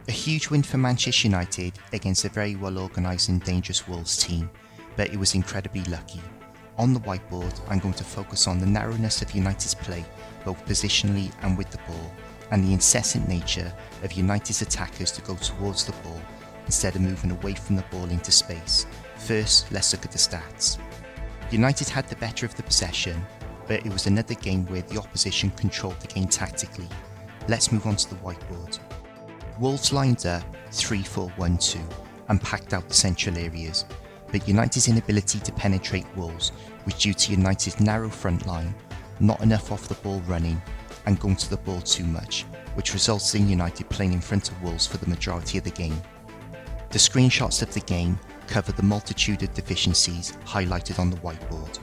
A huge win for Manchester United against a very well organised and dangerous Wolves team, but it was incredibly lucky. On the whiteboard, I'm going to focus on the narrowness of United's play, both positionally and with the ball, and the incessant nature of United's attackers to go towards the ball instead of moving away from the ball into space. First, let's look at the stats. United had the better of the possession, but it was another game where the opposition controlled the game tactically. Let's move on to the whiteboard. Wolves lined up 3-4-1-2 and packed out the central areas, but United's inability to penetrate Wolves was due to United's narrow front line, not enough off the ball running, and going to the ball too much, which results in United playing in front of Wolves for the majority of the game. The screenshots of the game cover the multitude of deficiencies highlighted on the whiteboard.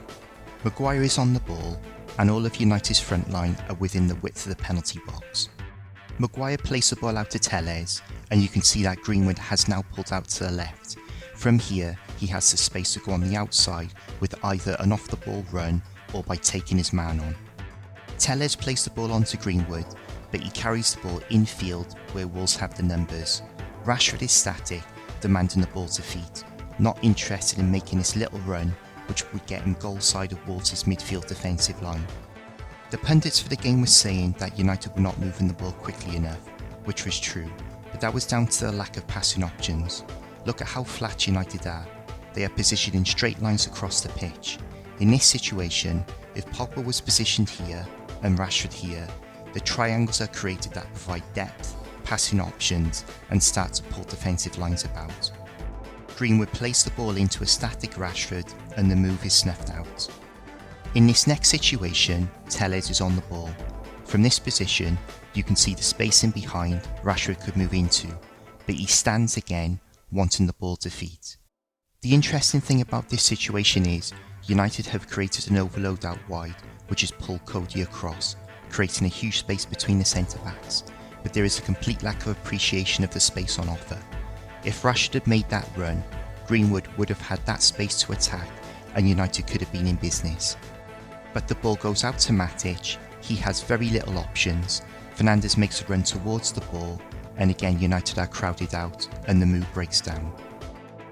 Maguire is on the ball, and all of United's front line are within the width of the penalty box. Maguire plays the ball out to Telles, and you can see that Greenwood has now pulled out to the left. From here, he has the space to go on the outside with either an off-the-ball run or by taking his man on. Telles plays the ball onto Greenwood, but he carries the ball infield where Wolves have the numbers. Rashford is static, demanding the ball to feet, not interested in making this little run, which would get him goal side of Wolves' midfield defensive line. The pundits for the game were saying that United were not moving the ball quickly enough, which was true, but that was down to the lack of passing options. Look at how flat United are. They are positioned in straight lines across the pitch. In this situation, if Pogba was positioned here and Rashford here, the triangles are created that provide depth, passing options, and start to pull defensive lines about. Greenwood placed the ball into a static Rashford and the move is snuffed out. In this next situation, Telles is on the ball. From this position, you can see the space in behind Rashford could move into, but he stands again, wanting the ball to feet. The interesting thing about this situation is, United have created an overload out wide, which has pulled Cody across, creating a huge space between the centre-backs, but there is a complete lack of appreciation of the space on offer. If Rashford had made that run, Greenwood would have had that space to attack and United could have been in business. But the ball goes out to Matic, he has very little options, Fernandes makes a run towards the ball, and again United are crowded out and the move breaks down.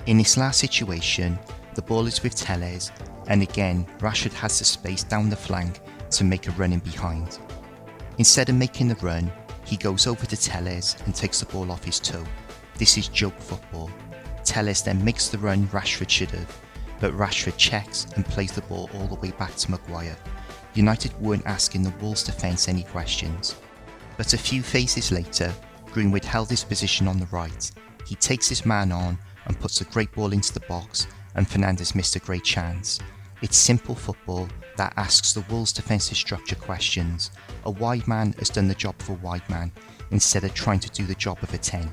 In this last situation, the ball is with Telles, and again Rashford has the space down the flank to make a run in behind. Instead of making the run, he goes over to Telles and takes the ball off his toe. This is joke football. Telles then makes the run Rashford should have, but Rashford checks and plays the ball all the way back to Maguire. United weren't asking the Wolves defence any questions. But a few phases later, Greenwood held his position on the right. He takes his man on and puts a great ball into the box, and Fernandes missed a great chance. It's simple football that asks the Wolves defensive structure questions. A wide man has done the job of a wide man instead of trying to do the job of a 10.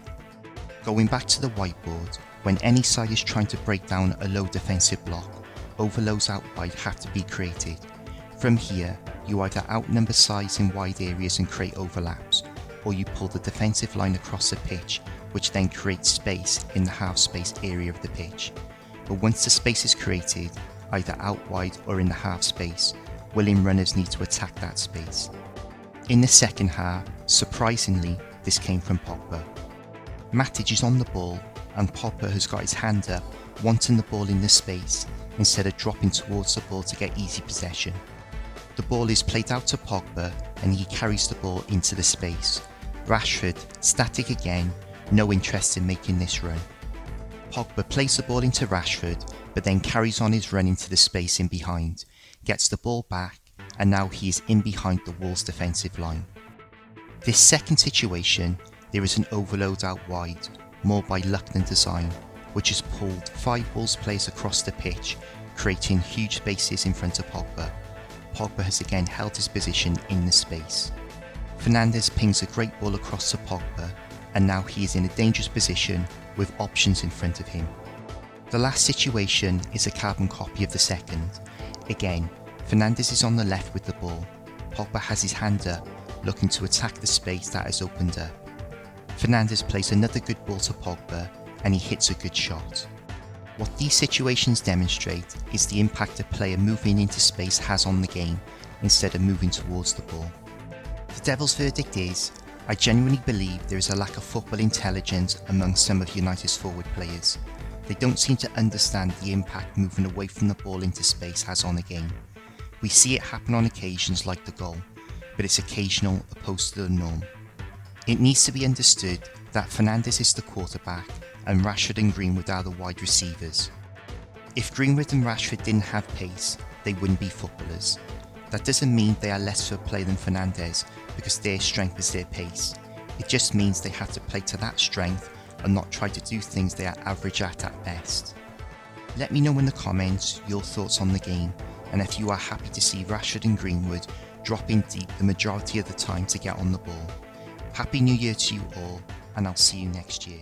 Going back to the whiteboard, when any side is trying to break down a low defensive block, overloads out wide have to be created. From here, you either outnumber sides in wide areas and create overlaps, or you pull the defensive line across the pitch, which then creates space in the half-space area of the pitch. But once the space is created, either out wide or in the half space, willing runners need to attack that space. In the second half, surprisingly, this came from Pogba. Matic is on the ball, and Pogba has got his hand up, wanting the ball in the space, instead of dropping towards the ball to get easy possession. The ball is played out to Pogba, and he carries the ball into the space. Rashford, static again, no interest in making this run. Pogba plays the ball into Rashford, but then carries on his run into the space in behind, gets the ball back, and now he is in behind the Wolves defensive line. This second situation, there is an overload out wide, more by luck than design, which has pulled 5 Wolves players across the pitch, creating huge spaces in front of Pogba. Pogba has again held his position in the space. Fernandes pings a great ball across to Pogba, and now he is in a dangerous position with options in front of him. The last situation is a carbon copy of the second. Again, Fernandes is on the left with the ball. Pogba has his hand up, looking to attack the space that has opened up. Fernandes plays another good ball to Pogba, and he hits a good shot. What these situations demonstrate is the impact a player moving into space has on the game, instead of moving towards the ball. The Devils' verdict is, I genuinely believe there is a lack of football intelligence among some of United's forward players. They don't seem to understand the impact moving away from the ball into space has on a game. We see it happen on occasions like the goal, but it's occasional opposed to the norm. It needs to be understood that Fernandes is the quarterback and Rashford and Greenwood are the wide receivers. If Greenwood and Rashford didn't have pace, they wouldn't be footballers. That doesn't mean they are less of a player than Fernandes because their strength is their pace. It just means they have to play to that strength and not try to do things they are average at best. Let me know in the comments your thoughts on the game and if you are happy to see Rashford and Greenwood dropping deep the majority of the time to get on the ball. Happy New Year to you all, and I'll see you next year.